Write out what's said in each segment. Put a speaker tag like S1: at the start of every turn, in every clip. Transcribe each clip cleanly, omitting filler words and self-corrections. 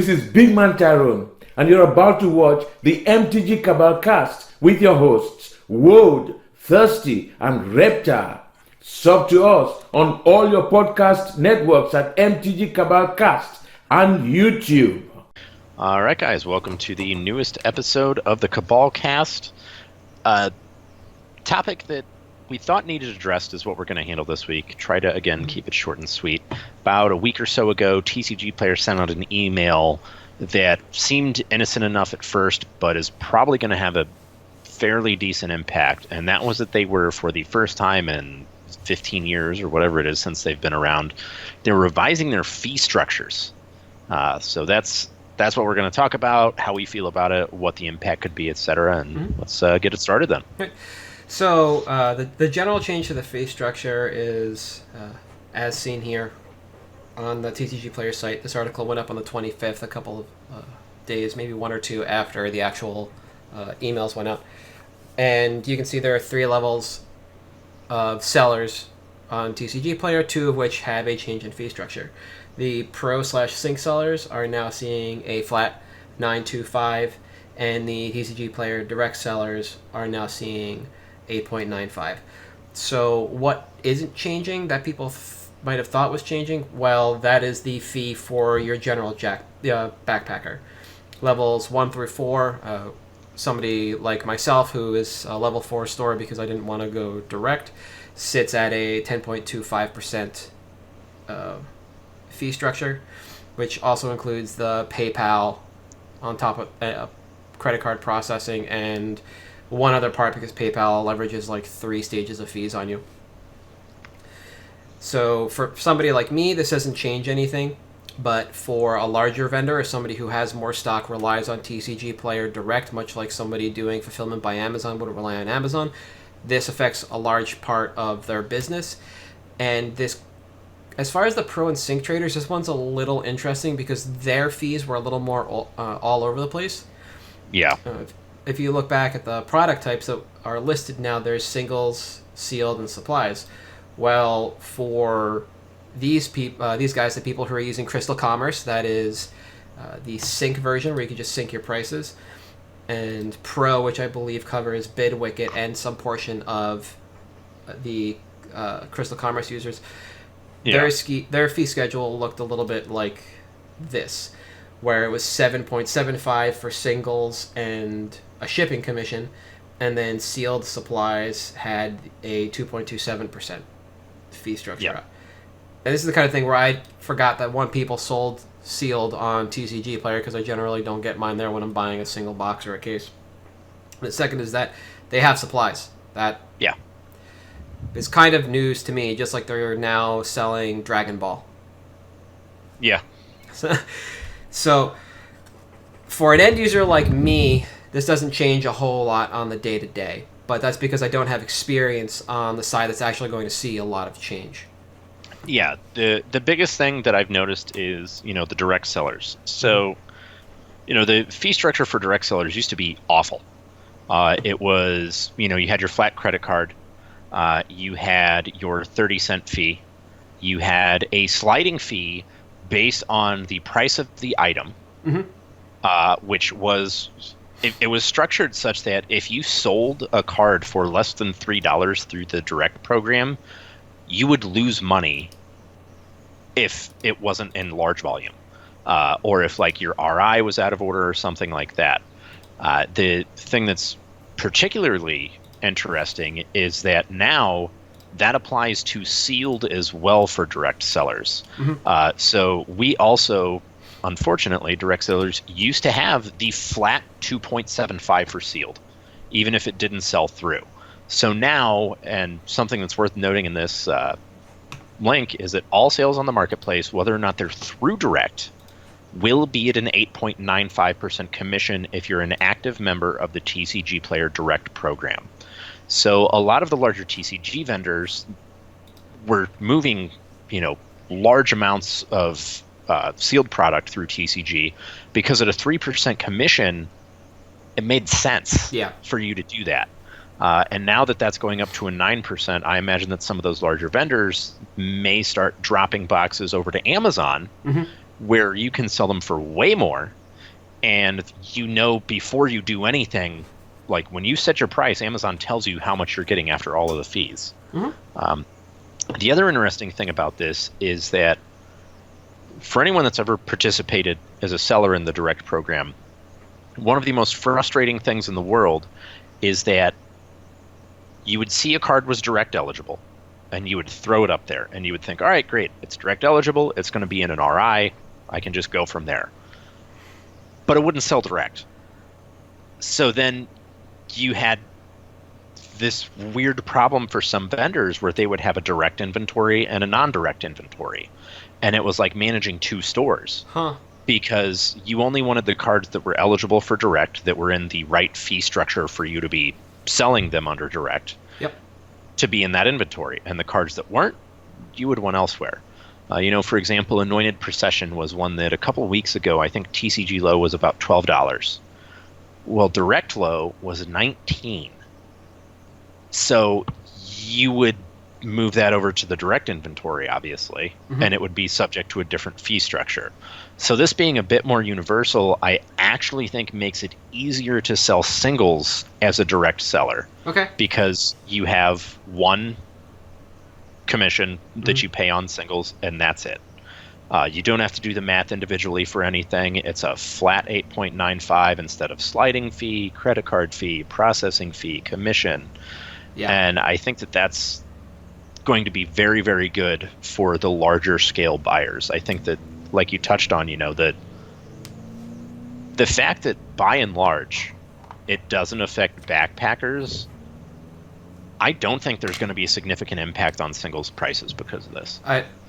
S1: This is Big Man Tyrone, and you're about to watch the MtG Cabal cast with your hosts, Woad, Thirsty, and Reptile. Sub to us on all your podcast networks at MtG Cabal Cast and YouTube.
S2: All right, guys, welcome to the newest episode of the Cabal cast. Topic that we thought needed addressed is what we're going to handle this week. Try to, again, keep it short and sweet. About a week or so ago, TCG Player sent out an email that seemed innocent enough at first, but is probably going to have a fairly decent impact. And that was that they were, for the first time in 15 years or whatever it is since they've been around, they're revising their fee structures. So that's what we're going to talk about, how we feel about it, what the impact could be, etc. And let's get it started then.
S3: Okay. So the general change to the fee structure is, as seen here on the TCG Player site. This article went up on the 25th, a couple of days, maybe one or two after the actual emails went out. And you can see there are 3 levels of sellers on TCG Player, 2 of which have a change in fee structure. The Pro/Sync sellers are now seeing a flat 925, and the TCG Player Direct sellers are now seeing 8.95. So what isn't changing that people might have thought was changing? Well, that is the fee for your general backpacker. Levels 1 through 4, somebody like myself who is a level 4 store because I didn't want to go direct, sits at a 10.25% fee structure, which also includes the PayPal on top of credit card processing and one other part because PayPal leverages like 3 stages of fees on you. So for somebody like me, this doesn't change anything, but for a larger vendor or somebody who has more stock, relies on TCG Player Direct, much like somebody doing fulfillment by Amazon would rely on Amazon, this affects a large part of their business. And this, as far as the Pro and Sync traders, this one's a little interesting because their fees were a little more all over the place.
S2: Yeah.
S3: If you look back at the product types that are listed now, there's singles, sealed, and supplies. Well, for these guys, the people who are using Crystal Commerce, that is the sync version where you can just sync your prices, and Pro, which I believe covers Bid, Wicket, and some portion of the Crystal Commerce users, their fee schedule looked a little bit like this, where it was 7.75 for singles and a shipping commission, and then sealed supplies had a 2.27% fee structure.
S2: Yep.
S3: And this is the kind of thing where I forgot that one, people sold sealed on TCG Player because I generally don't get mine there when I'm buying a single box or a case. And the second is that they have supplies. That is kind of news to me, just like they're now selling Dragon Ball.
S2: Yeah.
S3: So for an end user like me, this doesn't change a whole lot on the day-to-day, but that's because I don't have experience on the side that's actually going to see a lot of change.
S2: Yeah, the biggest thing that I've noticed is, the direct sellers. So, the fee structure for direct sellers used to be awful. It was, you had your flat credit card, you had your 30-cent fee, you had a sliding fee based on the price of the item, which was... It was structured such that if you sold a card for less than $3 through the direct program, you would lose money if it wasn't in large volume, or if like your RI was out of order or something like that. The thing that's particularly interesting is that now that applies to sealed as well for direct sellers. So we also... Unfortunately, direct sellers used to have the flat 2.75 for sealed, even if it didn't sell through. So now, and something that's worth noting in this link, is that all sales on the marketplace, whether or not they're through direct, will be at an 8.95% commission if you're an active member of the TCG Player Direct program. So a lot of the larger TCG vendors were moving, large amounts of sealed product through TCG because at a 3% commission, it made sense for you to do that. And now that that's going up to a 9%, I imagine that some of those larger vendors may start dropping boxes over to Amazon where you can sell them for way more, and before you do anything, like when you set your price, Amazon tells you how much you're getting after all of the fees. The other interesting thing about this is that for anyone that's ever participated as a seller in the direct program, one of the most frustrating things in the world is that you would see a card was direct eligible, and you would throw it up there, and you would think, all right, great, it's direct eligible, it's going to be in an RI, I can just go from there. But it wouldn't sell direct. So then you had this weird problem for some vendors where they would have a direct inventory and a non-direct inventory. And it was like managing two stores. Because you only wanted the cards that were eligible for direct, that were in the right fee structure for you to be selling them under direct, to be in that inventory. And the cards that weren't, you would want elsewhere. For example, Anointed Procession was one that a couple weeks ago, I think TCG low was about $12. Well, direct low was $19. So you would move that over to the direct inventory, obviously, and it would be subject to a different fee structure. So this being a bit more universal, I actually think makes it easier to sell singles as a direct seller.
S3: Okay.
S2: Because you have one commission that you pay on singles, and that's it. You don't have to do the math individually for anything. It's a flat 8.95 instead of sliding fee, credit card fee, processing fee, commission. Yeah. And I think that that's going to be very, very good for the larger scale buyers. I think that, like you touched on, that the fact that by and large it doesn't affect backpackers, I don't think there's going to be a significant impact on singles prices because of this.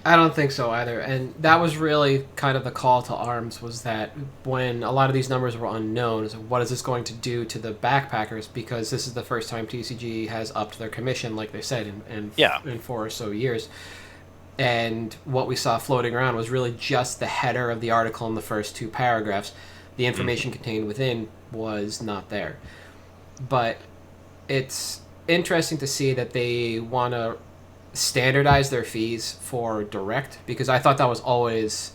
S3: I don't think so either. And that was really kind of the call to arms, was that when a lot of these numbers were unknown, so what is this going to do to the backpackers? Because this is the first time TCG has upped their commission, like they said, in 4 or so years. And what we saw floating around was really just the header of the article in the first 2 paragraphs. The information contained within was not there. But it's interesting to see that they want to standardize their fees for direct, because I thought that was always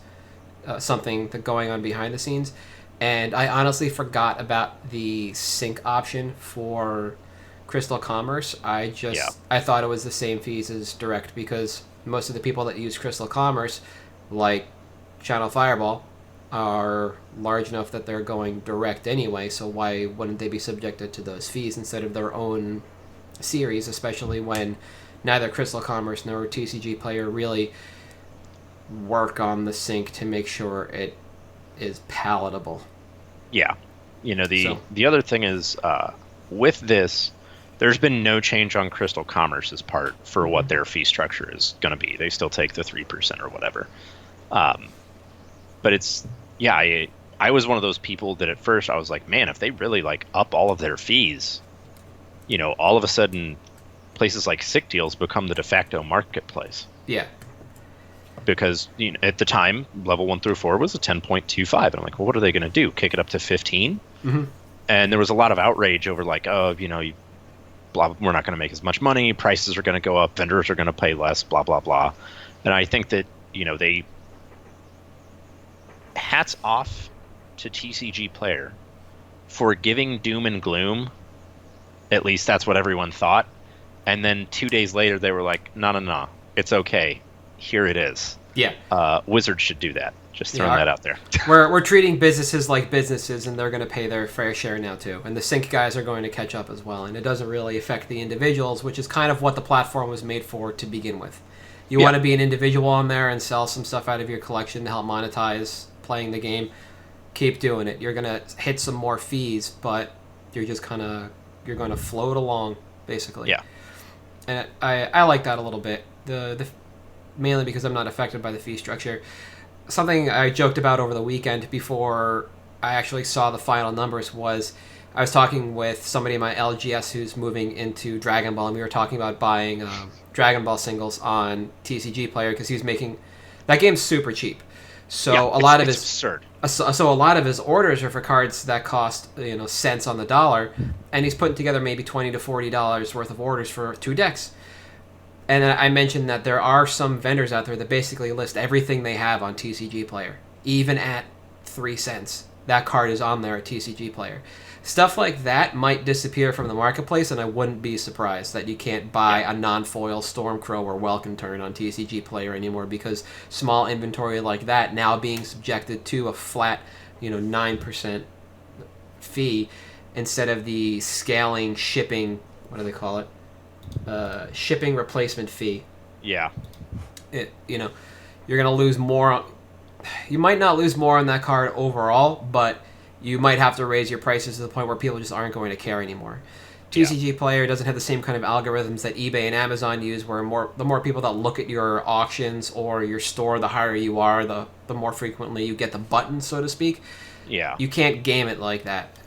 S3: something that going on behind the scenes, and I honestly forgot about the sync option for Crystal Commerce. I thought it was the same fees as direct, because most of the people that use Crystal Commerce, like Channel Fireball, are large enough that they're going direct anyway, so why wouldn't they be subjected to those fees instead of their own series, especially when neither Crystal Commerce nor TCG Player really work on the sync to make sure it is palatable.
S2: Yeah. The other thing is, with this, there's been no change on Crystal Commerce's part for what their fee structure is going to be. They still take the 3% or whatever. But it's, I was one of those people that at first I was like, man, if they really up all of their fees, all of a sudden places like Sick Deals become the de facto marketplace.
S3: Yeah.
S2: Because at the time, level 1 through 4 was a 10.25, and I'm like, well, what are they going to do? Kick it up to 15? And there was a lot of outrage over we're not going to make as much money. Prices are going to go up. Vendors are going to pay less. Blah blah blah. And I think that they hats off to TCG Player for giving doom and gloom. At least that's what everyone thought. And then 2 days later, they were like, no, it's okay. Here it is.
S3: Yeah.
S2: Wizards should do that. Just throwing that out there.
S3: We're treating businesses like businesses, and they're going to pay their fair share now, too. And the sync guys are going to catch up as well. And it doesn't really affect the individuals, which is kind of what the platform was made for to begin with. You want to be an individual on there and sell some stuff out of your collection to help monetize playing the game. Keep doing it. You're going to hit some more fees, but you're just you're going to float along, basically.
S2: Yeah.
S3: And I like that a little bit. The mainly because I'm not affected by the fee structure. Something I joked about over the weekend before I actually saw the final numbers was I was talking with somebody in my LGS who's moving into Dragon Ball, and we were talking about buying Dragon Ball singles on TCG Player because he's making that game's super cheap. So a lot of his
S2: absurd.
S3: So a lot of his orders are for cards that cost cents on the dollar, and he's putting together maybe $20 to $40 worth of orders for 2 decks. And I mentioned that there are some vendors out there that basically list everything they have on TCG Player. even at 3 cents. That card is on there at TCG Player. Stuff like that might disappear from the marketplace, and I wouldn't be surprised that you can't buy a non-foil Stormcrow or Welkin Turn on TCG Player anymore, because small inventory like that now being subjected to a flat, 9% fee instead of the scaling shipping, what do they call it? Shipping replacement fee.
S2: Yeah.
S3: You're going to lose more. You might not lose more on that card overall, but you might have to raise your prices to the point where people just aren't going to care anymore. TCG Player doesn't have the same kind of algorithms that eBay and Amazon use, where the more people that look at your auctions or your store, the higher you are, the more frequently you get the button, so to speak.
S2: Yeah.
S3: You can't game it like that.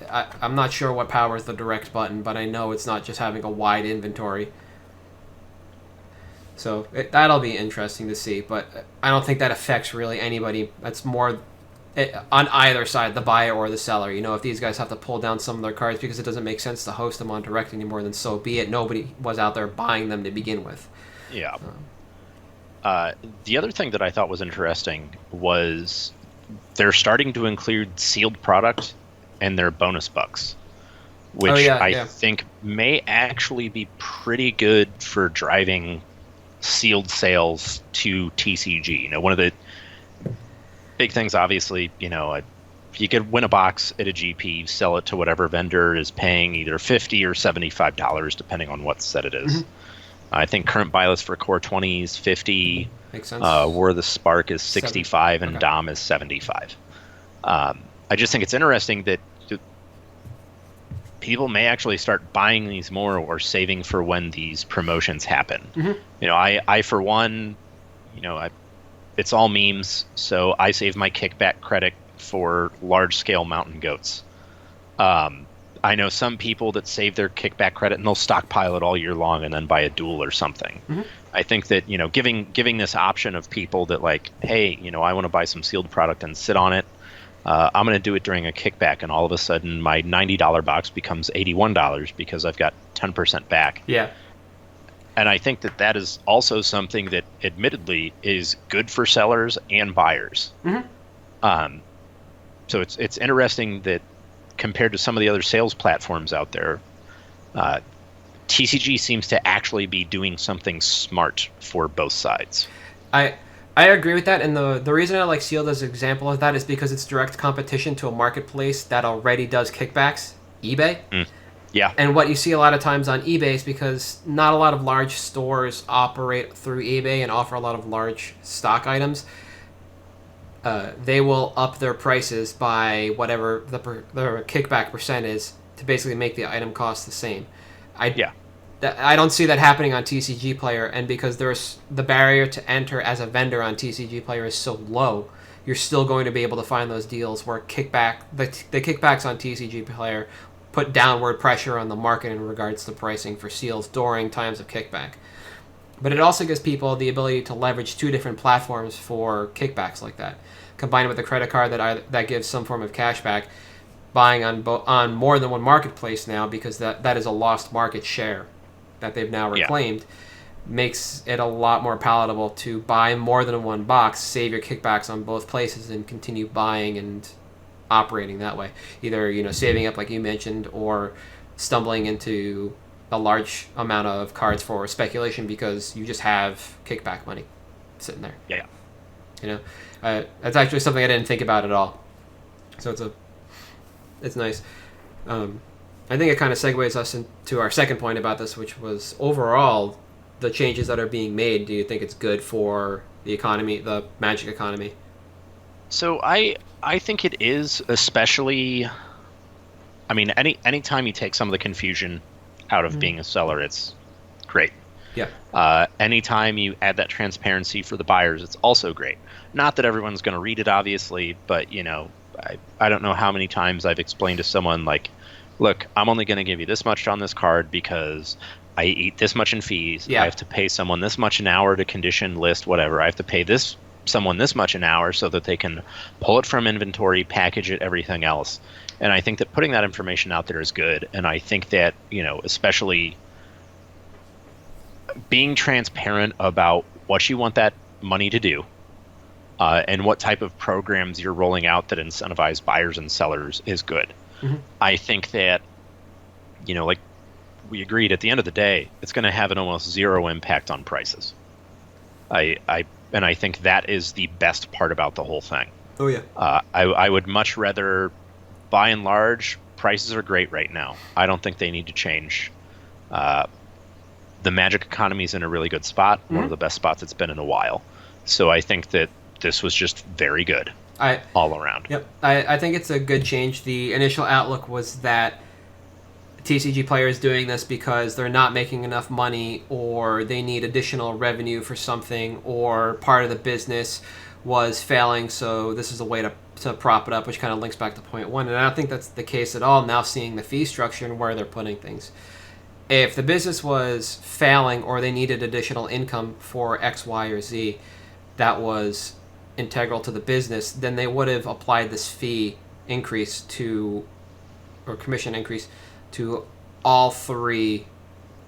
S3: I'm not sure what powers the direct button, but I know it's not just having a wide inventory. So that'll be interesting to see, but I don't think that affects really anybody. That's more on either side, the buyer or the seller. If these guys have to pull down some of their cards because it doesn't make sense to host them on direct anymore, then so be it. Nobody was out there buying them to begin with.
S2: Yeah. The other thing that I thought was interesting was they're starting to include sealed product in their bonus bucks, which I think may actually be pretty good for driving sealed sales to TCG. One of the big things, obviously, if you could win a box at a GP, sell it to whatever vendor is paying either $50 or $75, depending on what set it is. Mm-hmm. I think current buy list for Core 20 is $50.
S3: Makes sense.
S2: War of the Spark is $65, and Dom is $75. I just think it's interesting that people may actually start buying these more or saving for when these promotions happen. Mm-hmm. I for one, it's all memes, so I save my kickback credit for large-scale mountain goats. I know some people that save their kickback credit and they'll stockpile it all year long and then buy a duel or something. Mm-hmm. I think that giving this option of people that like, hey, I want to buy some sealed product and sit on it. I'm going to do it during a kickback, and all of a sudden my $90 box becomes $81 because I've got 10% back.
S3: Yeah.
S2: And I think that is also something that admittedly is good for sellers and buyers. Mm-hmm. So it's interesting that compared to some of the other sales platforms out there, TCG seems to actually be doing something smart for both sides.
S3: I agree with that, and the reason I like Sealed as an example of that is because it's direct competition to a marketplace that already does kickbacks, eBay.
S2: Yeah.
S3: And what you see a lot of times on eBay is because not a lot of large stores operate through eBay and offer a lot of large stock items. They will up their prices by whatever the kickback percent is to basically make the item cost the same. I don't see that happening on TCG Player, and because there's the barrier to enter as a vendor on TCG Player is so low, you're still going to be able to find those deals where the kickbacks on TCG Player put downward pressure on the market in regards to pricing for seals during times of kickback. But it also gives people the ability to leverage two different platforms for kickbacks like that, combined with a credit card that gives some form of cashback. Buying on more than one marketplace now, because that is a lost market share that they've now reclaimed, makes it a lot more palatable to buy more than one box, save your kickbacks on both places, and continue buying and operating that way. Either saving up like you mentioned, or stumbling into a large amount of cards for speculation because you just have kickback money sitting there.
S2: Yeah.
S3: That's actually something I didn't think about at all. So it's nice. I think it kind of segues us into our second point about this, which was overall the changes that are being made. Do you think it's good for the economy, the Magic economy?
S2: So I think it is, especially. I mean, anytime you take some of the confusion out of being a seller, it's great.
S3: Yeah.
S2: Anytime you add that transparency for the buyers, it's also great. Not that everyone's going to read it, obviously, but I don't know how many times I've explained to someone like, look, I'm only going to give you this much on this card because I eat this much in fees.
S3: Yeah.
S2: I have to pay someone this much an hour to condition, list, whatever. I have to pay someone this much an hour so that they can pull it from inventory, package it, everything else. And I think that putting that information out there is good. And I think that, especially being transparent about what you want that money to do, and what type of programs you're rolling out that incentivize buyers and sellers is good. I think that, like we agreed, at the end of the day, it's going to have an almost zero impact on prices. And I think that is the best part about the whole thing.
S3: Oh yeah.
S2: I would much rather, by and large, prices are great right now. I don't think they need to change. The Magic economy is in a really good spot, one of the best spots it's been in a while. So I think that this was just very good all around.
S3: Yep. I think it's a good change. The initial outlook was that TCG Player is doing this because they're not making enough money, or they need additional revenue for something, or part of the business was failing, so this is a way to prop it up, which kind of links back to point one. And I don't think that's the case at all now, seeing the fee structure and where they're putting things. If the business was failing or they needed additional income for X, Y, or Z that was integral to the business, then they would have applied this fee increase to, or commission increase to, all three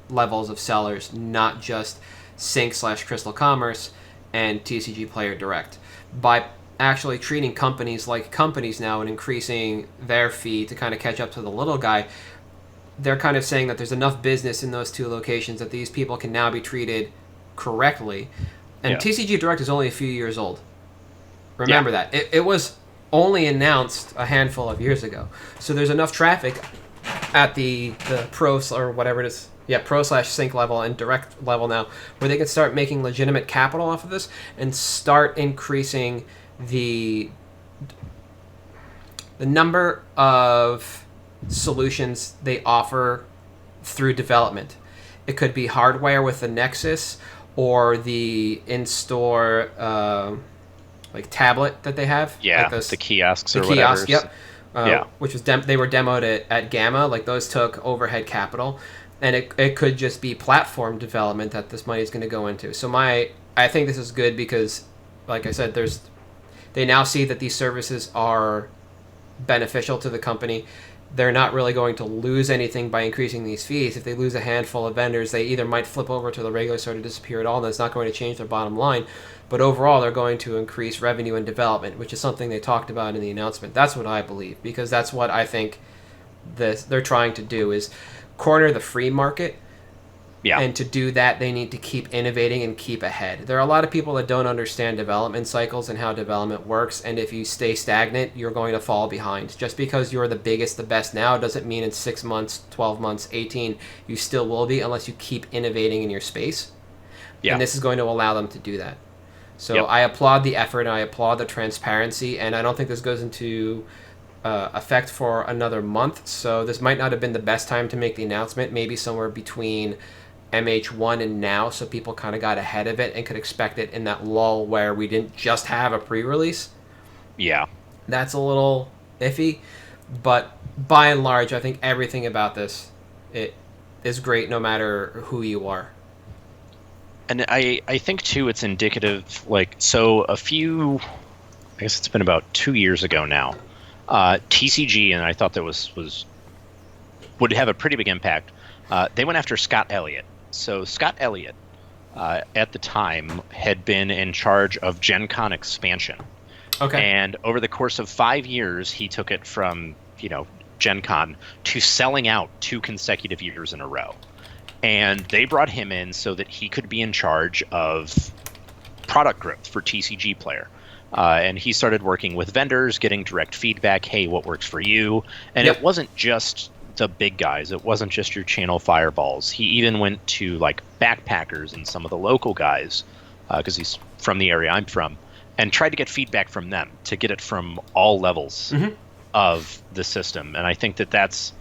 S3: levels of sellers, not just Sync/Crystal Commerce and TCG Player Direct. By actually treating companies like companies now and increasing their fee to kind of catch up to the little guy, they're kind of saying that there's enough business in those two locations that these people can now be treated correctly. And TCG Direct is only a few years old. Remember that. It was only announced a handful of years ago. So there's enough traffic at the pro, or whatever it is, pro/sync level and direct level now, where they can start making legitimate capital off of this and start increasing the number of solutions they offer through development. It could be hardware with the Nexus, or the in-store like tablet that they have.
S2: Yeah,
S3: like
S2: the kiosks
S3: the
S2: or
S3: kiosk,
S2: whatever.
S3: Yep. Which was they were demoed at Gamma. Like, those took overhead capital, and it could just be platform development that this money is going to go into. So I think this is good because, like I said, they now see that these services are beneficial to the company. They're not really going to lose anything by increasing these fees. If they lose a handful of vendors, they either might flip over to the regular store to disappear at all, and that's not going to change their bottom line. But overall, they're going to increase revenue and development, which is something they talked about in the announcement. That's what I believe, because that's what I think they're trying to do, is corner the free market. Yeah. And to do that, they need to keep innovating and keep ahead. There are a lot of people that don't understand development cycles and how development works, and if you stay stagnant, you're going to fall behind. Just because you're the biggest, the best now, doesn't mean in 6 months, 12 months, 18, you still will be, unless you keep innovating in your space. Yeah. And this is going to allow them to do that. So I applaud the effort, and I applaud the transparency, and I don't think this goes into effect for another month, so this might not have been the best time to make the announcement, maybe somewhere between MH1 and now, so people kind of got ahead of it and could expect it in that lull where we didn't just have a pre-release. Yeah. That's a little iffy, but by and large, I think everything about this, it is great no matter who you are.
S2: And I think, too, it's indicative, so I guess it's been about 2 years ago now, TCG, and I thought that would have a pretty big impact. They went after Scott Elliott. So Scott Elliott, at the time, had been in charge of Gen Con expansion. Okay. And over the course of 5 years, he took it from, Gen Con to selling out 2 consecutive years in a row. And they brought him in so that he could be in charge of product growth for TCG Player. And he started working with vendors, getting direct feedback. Hey, what works for you? And It wasn't just the big guys. It wasn't just your channel fireballs. He even went to backpackers and some of the local guys, because he's from the area I'm from, and tried to get feedback from them to get it from all levels of the system. And I think that that's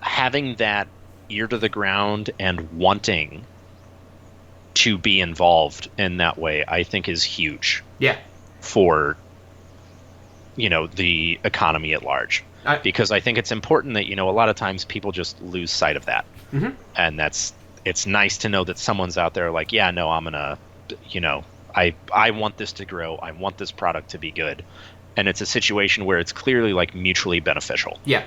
S2: having that ear to the ground and wanting to be involved in that way, I think is huge. Yeah. For, the economy at large. Because I think it's important that, a lot of times people just lose sight of that. And it's nice to know that someone's out there I'm going to, I want this to grow. I want this product to be good. And it's a situation where it's clearly mutually beneficial. Yeah.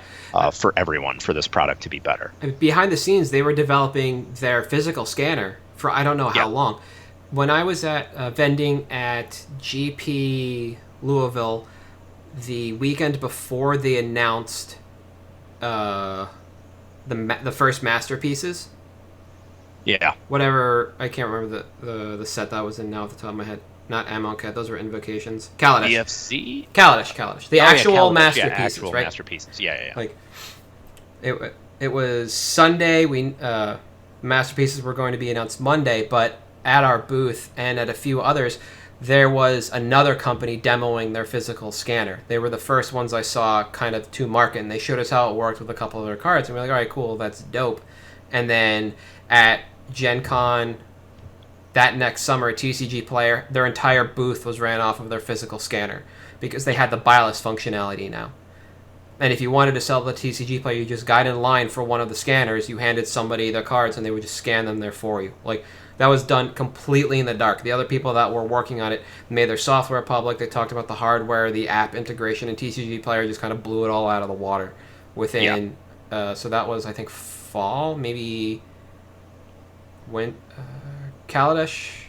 S2: For everyone, for this product to be better.
S3: Behind the scenes, they were developing their physical scanner for I don't know how long. when I was at vending at GP Louisville the weekend before they announced the first masterpieces.
S2: Yeah.
S3: Whatever, I can't remember the set that was in now off the top of my head. Not Amonkhet, those were Invocations. Kaladesh.
S2: BFC?
S3: Kaladesh. The actual masterpieces,
S2: actual
S3: right?
S2: masterpieces. Yeah.
S3: Like, it was Sunday. Masterpieces were going to be announced Monday, but at our booth and at a few others, there was another company demoing their physical scanner. They were the first ones I saw kind of to market, and they showed us how it worked with a couple of their cards. And we were like, all right, cool, that's dope. And then at Gen Con that next summer at TCG Player, their entire booth was ran off of their physical scanner because they had the buy list functionality now. And if you wanted to sell the TCG Player, you just got in line for one of the scanners, you handed somebody their cards, and they would just scan them there for you. Like, that was done completely in the dark. The other people that were working on it made their software public. They talked about the hardware, the app integration, and TCG Player just kind of blew it all out of the water within. Yeah. So that was, I think, fall, maybe when Kaladesh,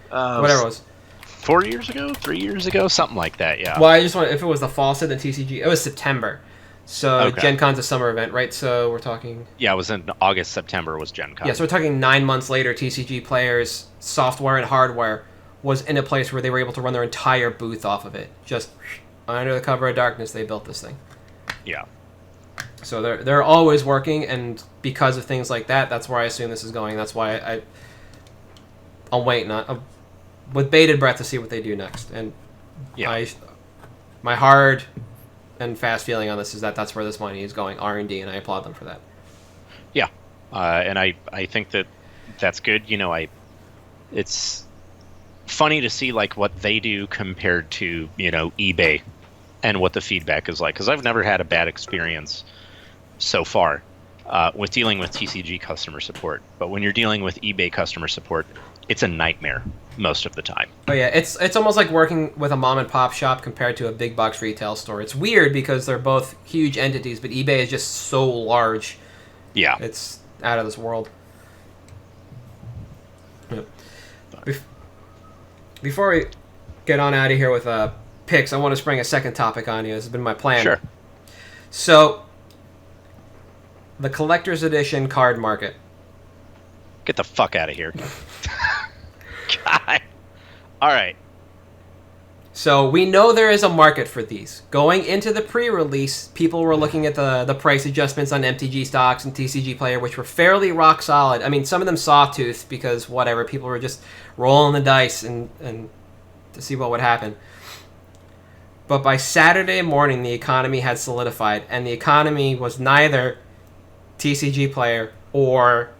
S3: whatever it was.
S2: 4 years ago, 3 years ago, something like that. Yeah.
S3: Well, I just want, if it was the fall set, then TCG, it was September. So
S2: okay.
S3: Gen Con's a summer event, right? So we're talking...
S2: Yeah, it was in August, September was Gen Con.
S3: Yeah, so we're talking 9 months later, TCG Player's software and hardware was in a place where they were able to run their entire booth off of it. Just under the cover of darkness, they built this thing.
S2: Yeah.
S3: So they're always working, and because of things like that, that's where I assume this is going. That's why I'll wait with bated breath to see what they do next. And
S2: yeah.
S3: My hard and fast feeling on this is that that's where this money is going, R&D, and I applaud them for that.
S2: Yeah, and I think that's good. You know, it's funny to see like what they do compared to, you know, eBay and what the feedback is like, because I've never had a bad experience so far with dealing with TCG customer support. But when you're dealing with eBay customer support, it's a nightmare most of the time.
S3: Oh yeah, it's almost like working with a mom and pop shop compared to a big box retail store. It's weird because they're both huge entities, but eBay is just so large.
S2: Yeah,
S3: it's out of this world. Yep. Before we get on out of here with picks, I want to spring a second topic on you. This has been my plan.
S2: Sure.
S3: So, the collector's edition card market.
S2: Get the fuck out of here. God. All right.
S3: So we know there is a market for these. Going into the pre-release, people were looking at the price adjustments on MTG stocks and TCG Player, which were fairly rock solid. I mean, some of them sawtooth because whatever, people were just rolling the dice and to see what would happen. But by Saturday morning, the economy had solidified, and the economy was neither TCG Player or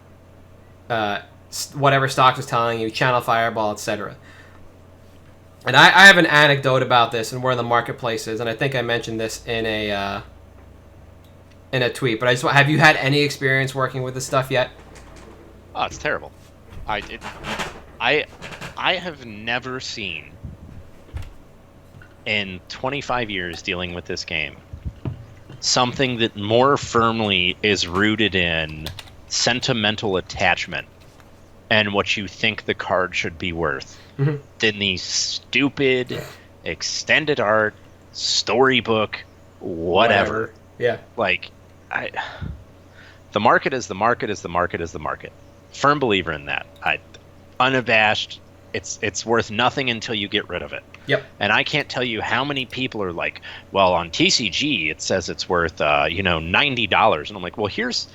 S3: whatever stocks was telling you, Channel Fireball, etc. And I have an anecdote about this and where the marketplace is, and I think I mentioned this in a tweet. But have you had any experience working with this stuff yet?
S2: Oh, it's terrible. I have never seen in 25 years dealing with this game something that more firmly is rooted in sentimental attachment and what you think the card should be worth than these stupid extended art, storybook, whatever.
S3: Yeah.
S2: Like, the market is the market is the market is the market. Firm believer in that. Unabashed. It's worth nothing until you get rid of it.
S3: Yep.
S2: And I can't tell you how many people are like, well, on TCG it says it's worth $90, and I'm like, well, here's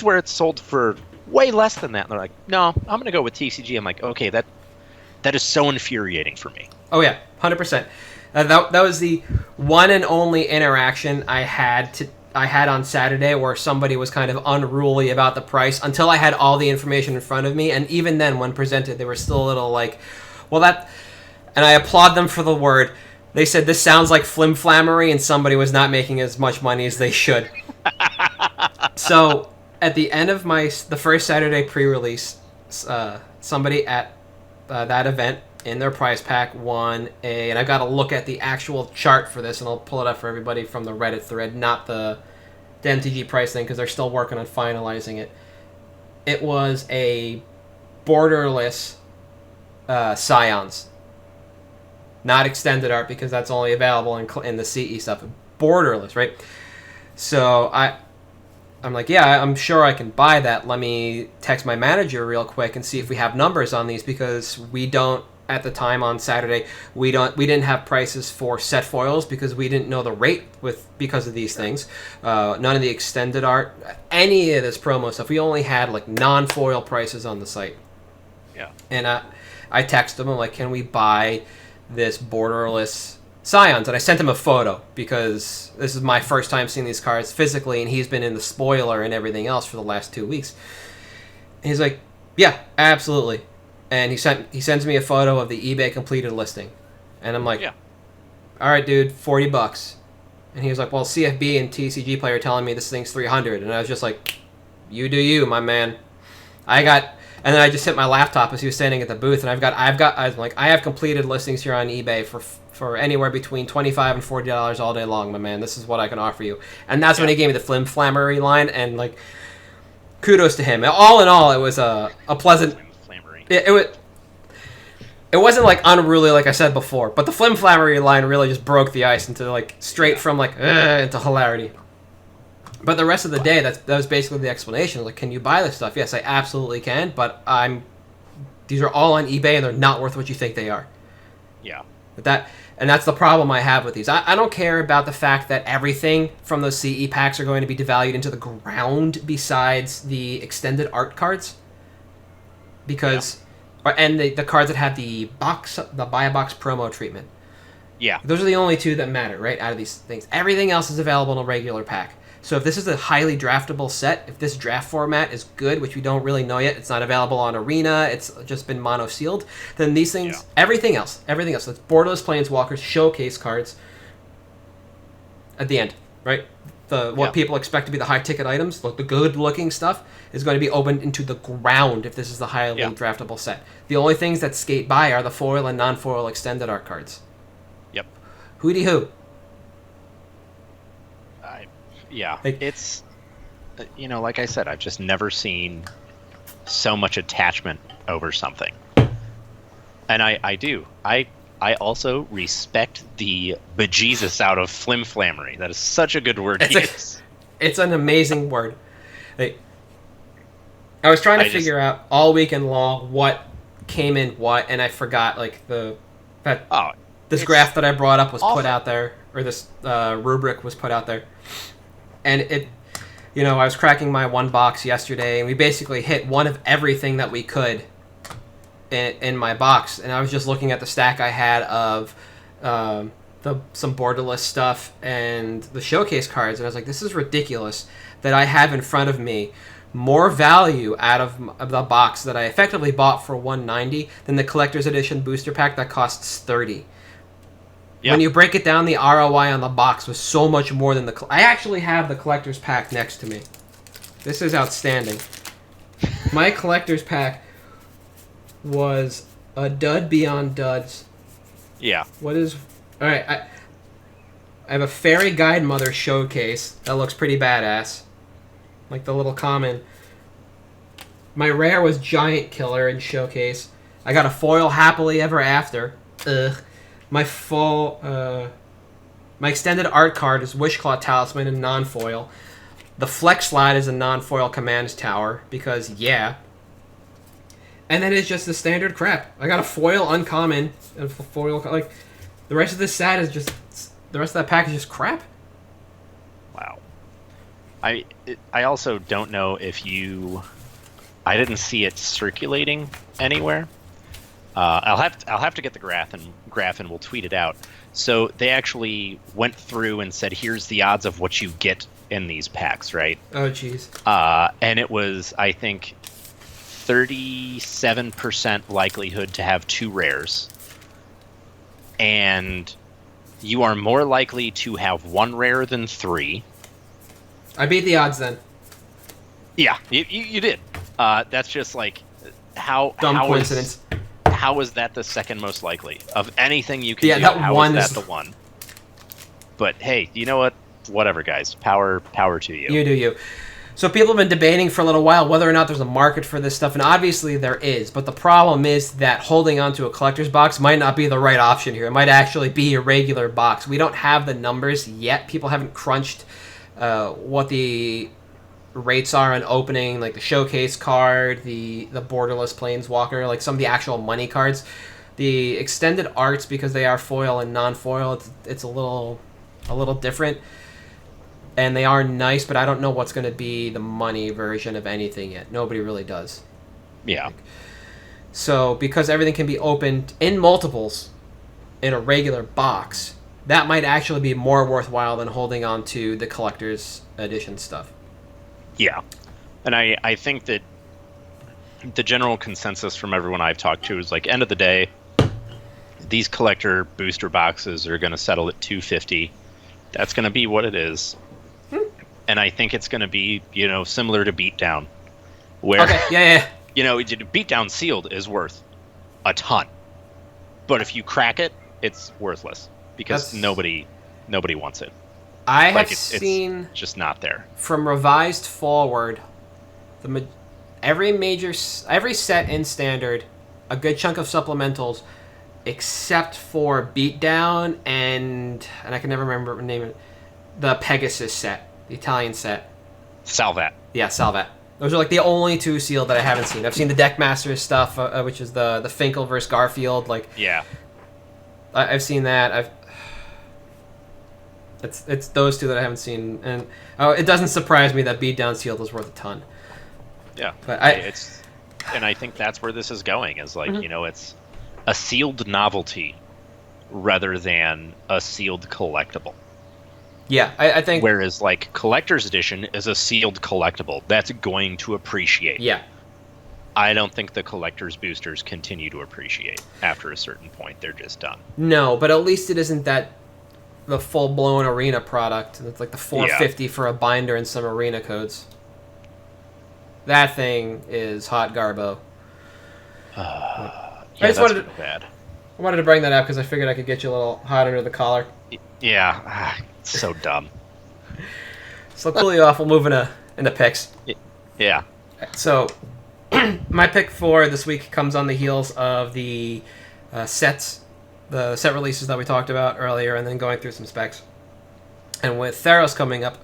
S2: where it's sold for way less than that. And they're like, no, I'm gonna go with TCG. I'm like, okay, that is so infuriating for me.
S3: Oh yeah, 100%. That was the one and only interaction I had on Saturday where somebody was kind of unruly about the price until I had all the information in front of me, and even then, when presented, they were still a little like, well, that. And I applaud them for the word. They said this sounds like flimflammery, and somebody was not making as much money as they should. So at the end of the first Saturday pre-release, somebody at that event in their prize pack won and I've got to look at the actual chart for this, and I'll pull it up for everybody from the Reddit thread, not the MTG price thing, because they're still working on finalizing it. It was a borderless Scions. Not extended art, because that's only available in the CE stuff. Borderless, right? So I'm like, yeah, I'm sure I can buy that. Let me text my manager real quick and see if we have numbers on these, because we don't, at the time on Saturday, we didn't have prices for set foils because we didn't know the rate because of these things. None of the extended art, any of this promo stuff. We only had like non-foil prices on the site.
S2: Yeah.
S3: And I texted him, I'm like, can we buy this borderless Scions? And I sent him a photo, because this is my first time seeing these cards physically, and he's been in the spoiler and everything else for the last 2 weeks. And he's like, yeah, absolutely. And he sends me a photo of the eBay completed listing. And I'm like,
S2: yeah.
S3: All right, dude, $40. And he was like, well, CFB and TCG Player telling me this thing's $300. And I was just like, you do you, my man. And then I just hit my laptop as he was standing at the booth, and I was like, I have completed listings here on eBay for anywhere between $25 and $40 all day long, my man. This is what I can offer you. And that's when he gave me the Flim Flammery line, and like, kudos to him. All in all, it was a pleasant. It wasn't like unruly like I said before, but the Flim Flammery line really just broke the ice into like straight from like into hilarity. But the rest of the day, that was basically the explanation. Like, can you buy this stuff? Yes, I absolutely can, but these are all on eBay, and they're not worth what you think they are.
S2: Yeah.
S3: And that's the problem I have with these. I don't care about the fact that everything from those CE packs are going to be devalued into the ground besides the extended art cards. Because, and the cards that have the buy a box promo treatment.
S2: Yeah.
S3: Those are the only two that matter, right, out of these things. Everything else is available in a regular pack. So if this is a highly draftable set, if this draft format is good, which we don't really know yet, it's not available on Arena, it's just been mono-sealed, then these things, everything else, that's Borderless Planeswalkers, showcase cards at the end, right? What people expect to be the high-ticket items, the good-looking stuff, is going to be opened into the ground if this is the highly draftable set. The only things that skate by are the foil and non-foil extended art cards.
S2: Yep.
S3: Hooty hoo.
S2: Yeah, it's, like I said, I've just never seen so much attachment over something. And I do. I also respect the bejesus out of Flim Flammery. That is such a good word to use. It's
S3: an amazing word. I was trying to figure out all weekend long what came in what, and I forgot, this graph that I brought up was put out there, or this rubric was put out there. And I was cracking my one box yesterday, and we basically hit one of everything that we could in my box. And I was just looking at the stack I had of some borderless stuff and the showcase cards, and I was like, this is ridiculous that I have in front of me more value out of the box that I effectively bought for $190 than the collector's edition booster pack that costs $30. Yep. When you break it down, the ROI on the box was so much more than I actually have the collector's pack next to me. This is outstanding. My collector's pack was a dud beyond duds.
S2: Yeah.
S3: Alright, I have a Fairy Guide Mother showcase that looks pretty badass. Like the little common. My rare was Giant Killer in showcase. I got a foil Happily Ever After. Ugh. My extended art card is Wishclaw Talisman in non-foil. The Flex Slide is a non-foil Command Tower, because, And then it's just the standard crap. I got a foil uncommon, and a foil, the rest of this set is just, the rest of that pack is just crap.
S2: Wow. I also don't know if I didn't see it circulating anywhere. I'll have to get the graph and we'll tweet it out. So they actually went through and said, here's the odds of what you get in these packs, right?
S3: Oh, jeez.
S2: And it was, I think, 37% likelihood to have 2 rares. And you are more likely to have 1 rare than 3.
S3: I beat the odds then.
S2: Yeah, you did. That's just like,
S3: dumb coincidence.
S2: How is that the second most likely of anything you can do?
S3: That
S2: how
S3: one
S2: is that the one? But hey, you know what? Whatever, guys. Power to you.
S3: You do you. So people have been debating for a little while whether or not there's a market for this stuff, and obviously there is. But the problem is that holding onto a collector's box might not be the right option here. It might actually be a regular box. We don't have the numbers yet. People haven't crunched what the rates are on opening, like the showcase card, the borderless planeswalker, like some of the actual money cards. The extended arts, because they are foil and non-foil, it's a little different. And they are nice, but I don't know what's going to be the money version of anything yet. Nobody really does.
S2: Yeah.
S3: So, because everything can be opened in multiples in a regular box, that might actually be more worthwhile than holding on to the collector's edition stuff.
S2: Yeah. And I think that the general consensus from everyone I've talked to is like, end of the day, these collector booster boxes are going to settle at $250. That's going to be what it is. And I think it's going to be, similar to Beatdown, where,
S3: Okay, yeah.
S2: Beatdown sealed is worth a ton. But if you crack it, it's worthless because nobody wants it.
S3: I
S2: Like,
S3: have seen
S2: it's just not there.
S3: from revised forward, every set in standard, a good chunk of supplementals, except for Beatdown and I can never remember the name of it, the Pegasus set. The Italian set.
S2: Salvat.
S3: Yeah, Salvat. Those are like the only two sealed that I haven't seen. I've seen the Deckmasters stuff, which is the Finkel versus Garfield. Like,
S2: Yeah.
S3: I've seen that. It's those two that I haven't seen, and it doesn't surprise me that Beatdown sealed is worth a ton.
S2: Yeah.
S3: But
S2: and I think that's where this is going. Is like it's a sealed novelty rather than a sealed collectible.
S3: Yeah, I think.
S2: Whereas, like, Collector's Edition is a sealed collectible that's going to appreciate.
S3: Yeah.
S2: I don't think the Collector's boosters continue to appreciate after a certain point. They're just done.
S3: No, but at least it isn't the full-blown arena product. It's like the $450 for a binder and some arena codes. That thing is hot Garbo.
S2: Yeah,
S3: just
S2: that's
S3: wanted
S2: bad.
S3: I wanted to bring that up because I figured I could get you a little hot under the collar.
S2: Yeah, it's so dumb.
S3: So cool you off. We'll move into picks.
S2: Yeah.
S3: So, my pick for this week comes on the heels of the the set releases that we talked about earlier, and then going through some specs. And with Theros coming up,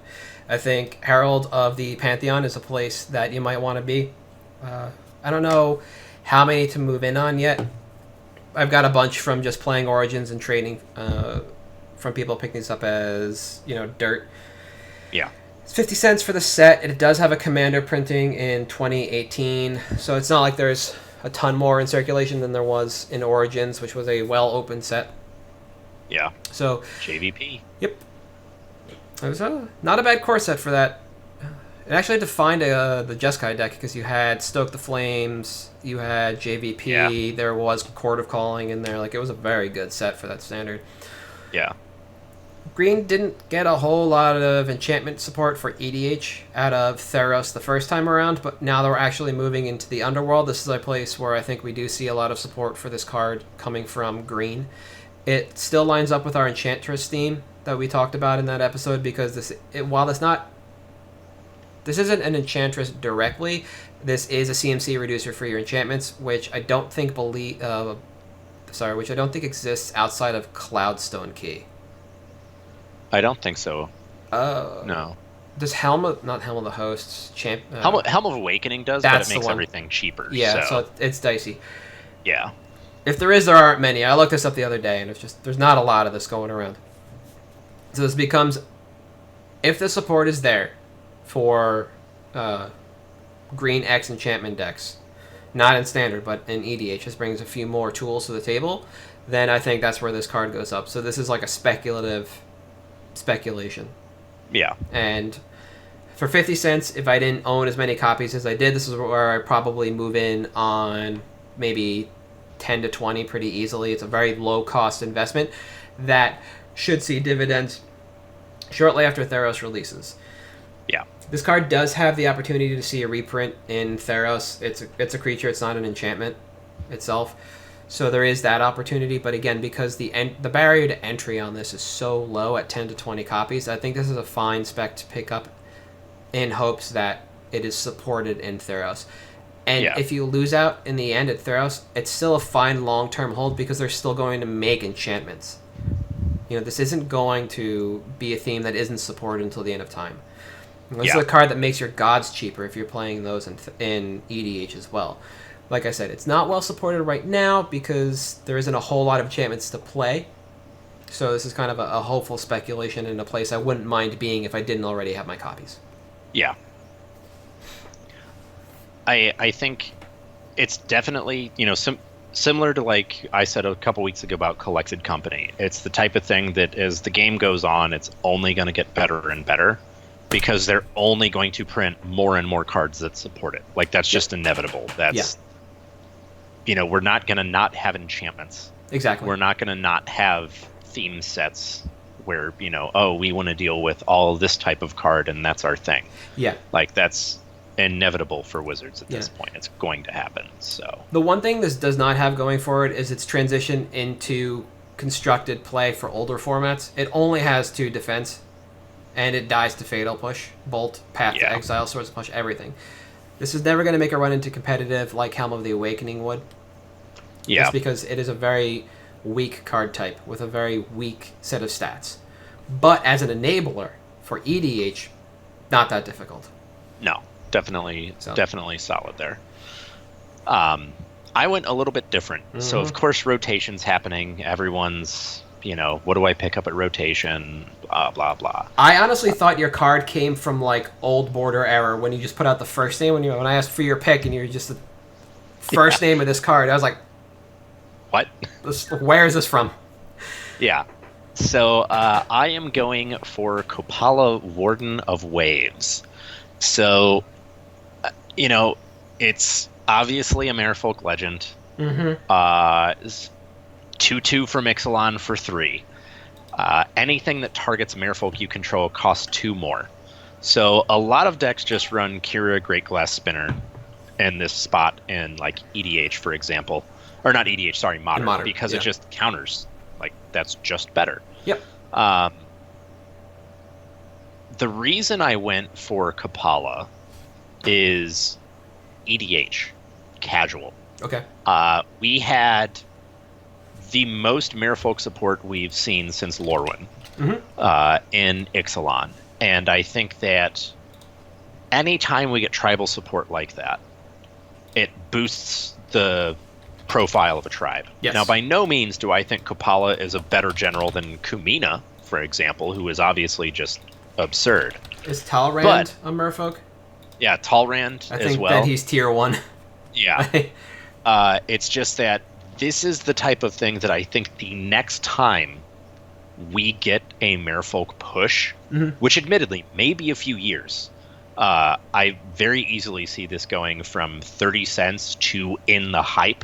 S3: I think Herald of the Pantheon is a place that you might want to be. I don't know how many to move in on yet. I've got a bunch from just playing Origins and trading from people picking this up as, dirt.
S2: Yeah.
S3: It's 50 cents for the set. It does have a commander printing in 2018, so it's not like there's a ton more in circulation than there was in Origins, which was a well-opened set.
S2: Yeah.
S3: So
S2: JVP.
S3: Yep. It was not a bad core set for that. It actually had to find the Jeskai deck because you had Stoke the Flames, you had JVP, there was Court of Calling in there. Like, it was a very good set for that standard.
S2: Yeah.
S3: Green didn't get a whole lot of enchantment support for EDH out of Theros the first time around, but now that we're actually moving into the Underworld, this is a place where I think we do see a lot of support for this card coming from Green. It still lines up with our Enchantress theme that we talked about in that episode, because while this isn't an Enchantress directly, this is a CMC reducer for your enchantments, which I don't think exists outside of Cloudstone Key.
S2: I don't think so. No.
S3: Does Helm of the Hosts
S2: Helm of Awakening does, but it makes everything cheaper.
S3: Yeah, so it's dicey.
S2: Yeah.
S3: If there is, there aren't many. I looked this up the other day, and there's not a lot of this going around. So this becomes, if the support is there for Green X enchantment decks, not in Standard, but in EDH, just brings a few more tools to the table, then I think that's where this card goes up. So this is like a speculation.
S2: Yeah.
S3: And for 50 cents, if I didn't own as many copies as I did, this is where I probably move in on maybe 10 to 20 pretty easily. It's a very low-cost investment that should see dividends shortly after Theros releases.
S2: Yeah.
S3: This card does have the opportunity to see a reprint in Theros. It's a creature. It's not an enchantment itself. So there is that opportunity. But again, because the barrier to entry on this is so low at 10 to 20 copies, I think this is a fine spec to pick up in hopes that it is supported in Theros. And
S2: Yeah.
S3: if you lose out in the end at Theros, it's still a fine long-term hold because they're still going to make enchantments. This isn't going to be a theme that isn't supported until the end of time. This is a card that makes your gods cheaper if you're playing those in EDH as well. Like I said, it's not well supported right now because there isn't a whole lot of enchantments to play. So this is kind of a hopeful speculation in a place I wouldn't mind being if I didn't already have my copies.
S2: Yeah. I think it's definitely, similar to like I said a couple weeks ago about Collected Company. It's the type of thing that as the game goes on, it's only going to get better and better because they're only going to print more and more cards that support it. Like, that's just inevitable. That's, we're not going to not have enchantments.
S3: Exactly.
S2: We're not going to not have theme sets where, we want to deal with all this type of card and that's our thing.
S3: Yeah.
S2: Like, that's inevitable for Wizards at this point. It's going to happen. So
S3: the one thing this does not have going for it is its transition into constructed play for older formats. It only has 2 defense, and it dies to Fatal Push, Bolt, Path to Exile, Swords Push, everything. This is never going to make a run into competitive like Helm of the Awakening would.
S2: Yeah.
S3: Just because it is a very weak card type with a very weak set of stats. But as an enabler for EDH, not that difficult.
S2: No. Definitely solid there. I went a little bit different. Mm-hmm. So, of course, rotation's happening. Everyone's, what do I pick up at rotation? Blah, blah, blah.
S3: I honestly thought your card came from, like, old Border era when you just put out the first name. When I asked for your pick and you're just the first name of this card, I was like,
S2: what?
S3: Where is this from?
S2: Yeah. So, I am going for Kepala, Warden of Waves. So, it's obviously a Merfolk legend. Mm-hmm. 2/2 from Ixalan for 3. Anything that targets Merfolk you control costs 2 more. So a lot of decks just run Kira, Great Glass Spinner in this spot in like EDH, for example. Or not EDH, sorry, Modern. Because it just counters. Like, that's just better.
S3: Yep.
S2: The reason I went for Kepala is EDH, casual.
S3: Okay.
S2: We had the most Merfolk support we've seen since Lorwyn in Ixalan. And I think that anytime we get tribal support like that, it boosts the profile of a tribe.
S3: Yes.
S2: Now, by no means do I think Kepala is a better general than Kumina, for example, who is obviously just absurd.
S3: Is Talrand a Merfolk?
S2: Yeah, Talrand as well.
S3: I think that he's tier 1.
S2: Yeah. It's just that this is the type of thing that I think the next time we get a Merfolk push, which admittedly may be a few years, I very easily see this going from 30 cents to in the hype.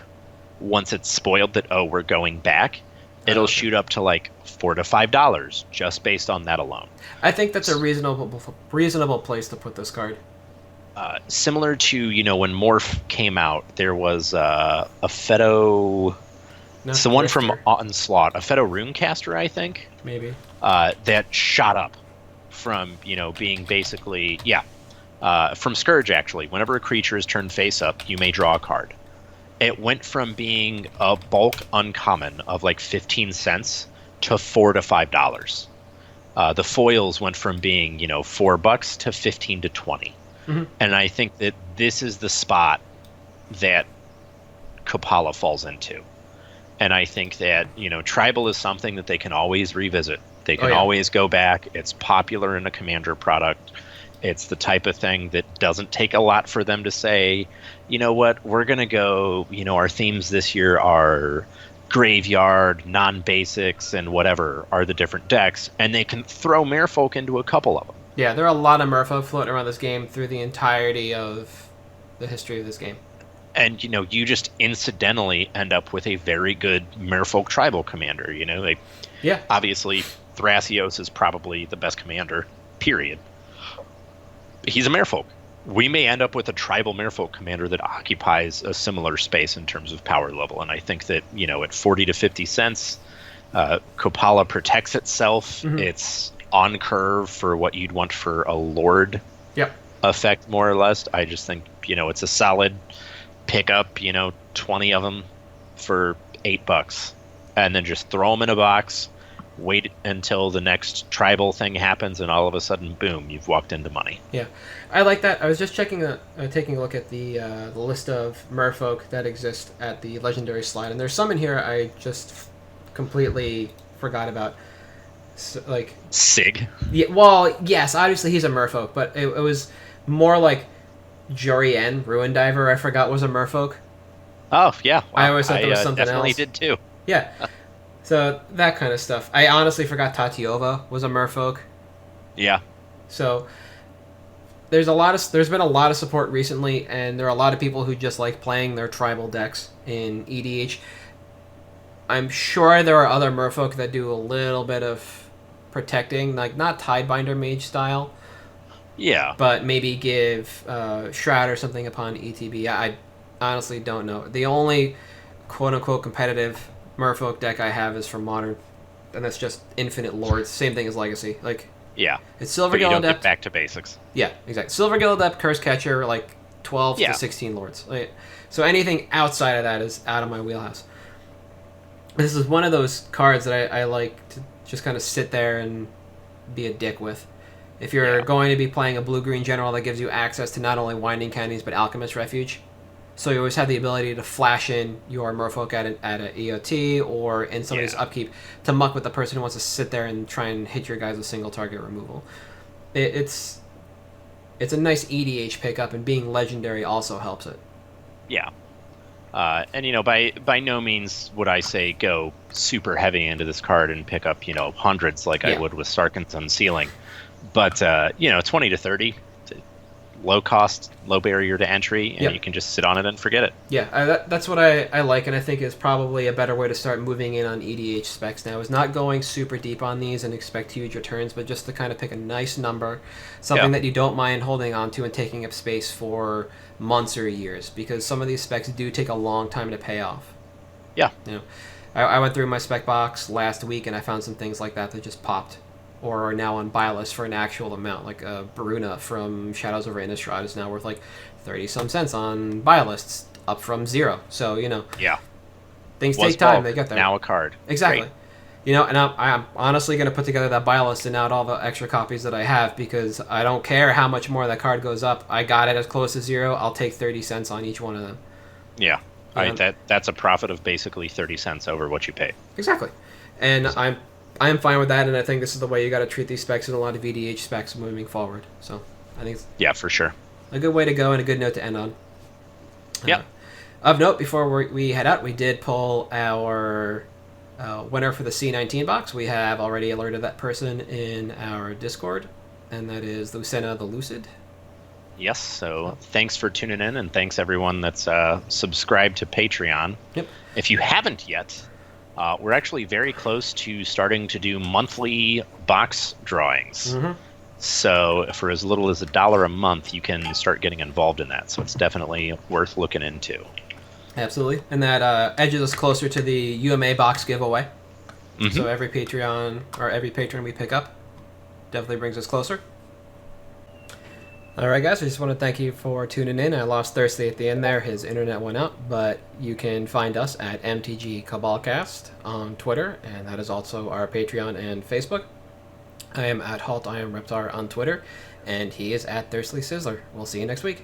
S2: Once it's spoiled that, we're going back, it'll shoot up to like $4 to $5 just based on that alone.
S3: I think that's a reasonable place to put this card.
S2: Similar to, when Morph came out, there was a Fetto... It's the one from Onslaught. A Fetto Runecaster, I think?
S3: Maybe.
S2: That shot up from, being basically... from Scourge, actually. Whenever a creature is turned face up, you may draw a card. It went from being a bulk uncommon of like 15 cents to $4 to $5. The foils went from being, $4 to 15 to 20. And I think that this is the spot that Kepala falls into. And I think that, tribal is something that they can always revisit. They can always go back. It's popular in a commander product. It's the type of thing that doesn't take a lot for them to say, you know what, we're going to go, our themes this year are graveyard, non-basics, and whatever are the different decks. And they can throw Merfolk into a couple of them.
S3: Yeah, there are a lot of Merfolk floating around this game through the entirety of the history of this game.
S2: And, you just incidentally end up with a very good Merfolk tribal commander, Obviously, Thrasios is probably the best commander, period. He's a Merfolk. We may end up with a tribal Merfolk commander that occupies a similar space in terms of power level. And I think that, at 40 to 50 cents, Kepala protects itself. It's on curve for what you'd want for a Lord
S3: Yep.
S2: effect, more or less. I just think, it's a solid pickup, 20 of them for $8, and then just throw them in a box, wait until the next tribal thing happens, and all of a sudden, boom, you've walked into money.
S3: Yeah, I like that. I was just taking a look at the list of merfolk that exist at the legendary slide, and there's some in here I just completely forgot about. So, like
S2: Sig.
S3: Yeah, well, yes, obviously he's a merfolk, but it was more like Jorien, Ruin Diver. I forgot was a merfolk.
S2: Oh, yeah. Wow.
S3: I always thought there was something
S2: definitely
S3: else.
S2: did too.
S3: Yeah, so that kind of stuff. I honestly forgot Tatiova was a merfolk.
S2: Yeah.
S3: So there's been a lot of support recently, and there are a lot of people who just like playing their tribal decks in EDH. I'm sure there are other merfolk that do a little bit of protecting, like not Tidebinder Mage style,
S2: Yeah.
S3: but maybe give Shroud or something upon ETB. I honestly don't know. The only quote-unquote competitive merfolk deck I have is from Modern, and that's just Infinite Lords. Same thing as Legacy. Like,
S2: Yeah.
S3: it's Silver
S2: But you
S3: Gill
S2: don't get
S3: Adept.
S2: back to basics.
S3: Yeah, exactly. Silver Gill Adept, Curse Catcher, like 12
S2: Yeah.
S3: to 16 Lords. Like, so anything outside of that is out of my wheelhouse. This is one of those cards that I like to just kind of sit there and be a dick with. If you're going to be playing a blue-green general that gives you access to not only Winding Canyons but Alchemist Refuge, so you always have the ability to flash in your merfolk at an EOT or in somebody's upkeep to muck with the person who wants to sit there and try and hit your guys with single target removal. It's a nice EDH pickup, and being legendary also helps it.
S2: Yeah. And by no means would I say go super heavy into this card and pick up hundreds like I would with Sarkhan's Unsealing, but 20 to 30, low cost, low barrier to entry, and you can just sit on it and forget it.
S3: Yeah, that's what I like, and I think is probably a better way to start moving in on EDH specs now, is not going super deep on these and expect huge returns, but just to kind of pick a nice number, something that you don't mind holding on to and taking up space for months or years, because some of these specs do take a long time to pay off.
S2: Yeah.
S3: I went through my spec box last week, and I found some things like that just popped, or are now on buy list for an actual amount. Like Baruna from Shadows over Innistrad is now worth like 30-some cents on buy lists, up from 0. So, things take time. They get there.
S2: Now a card.
S3: Exactly.
S2: Great.
S3: And I'm honestly going to put together that buy list and out all the extra copies that I have, because I don't care how much more that card goes up. I got it as close to 0. I'll take 30 cents on each one of them.
S2: Yeah. That's a profit of basically 30 cents over what you paid.
S3: Exactly. And I'm fine with that, and I think this is the way you got to treat these specs and a lot of VDH specs moving forward. So I think it's
S2: for sure.
S3: a good way to go and a good note to end on.
S2: Yeah.
S3: Of note, before we head out, we did pull our winner for the C19 box. We have already alerted that person in our Discord, and that is Lucena the Lucid.
S2: Yes, so thanks for tuning in, and thanks everyone that's subscribed to Patreon.
S3: Yep.
S2: If you haven't yet, we're actually very close to starting to do monthly box drawings.
S3: Mm-hmm.
S2: So for as little as $1 a month, you can start getting involved in that. So it's definitely worth looking into.
S3: Absolutely. And that edges us closer to the UMA box giveaway.
S2: Mm-hmm.
S3: So every patron we pick up definitely brings us closer. All right, guys, I just want to thank you for tuning in. I lost Thirsty at the end there. His internet went out, but you can find us at MtG Cabalcast on Twitter, and that is also our Patreon and Facebook. I am at Halt I Am Reptar on Twitter, and he is at Thirstly Sizzler. We'll see you next week.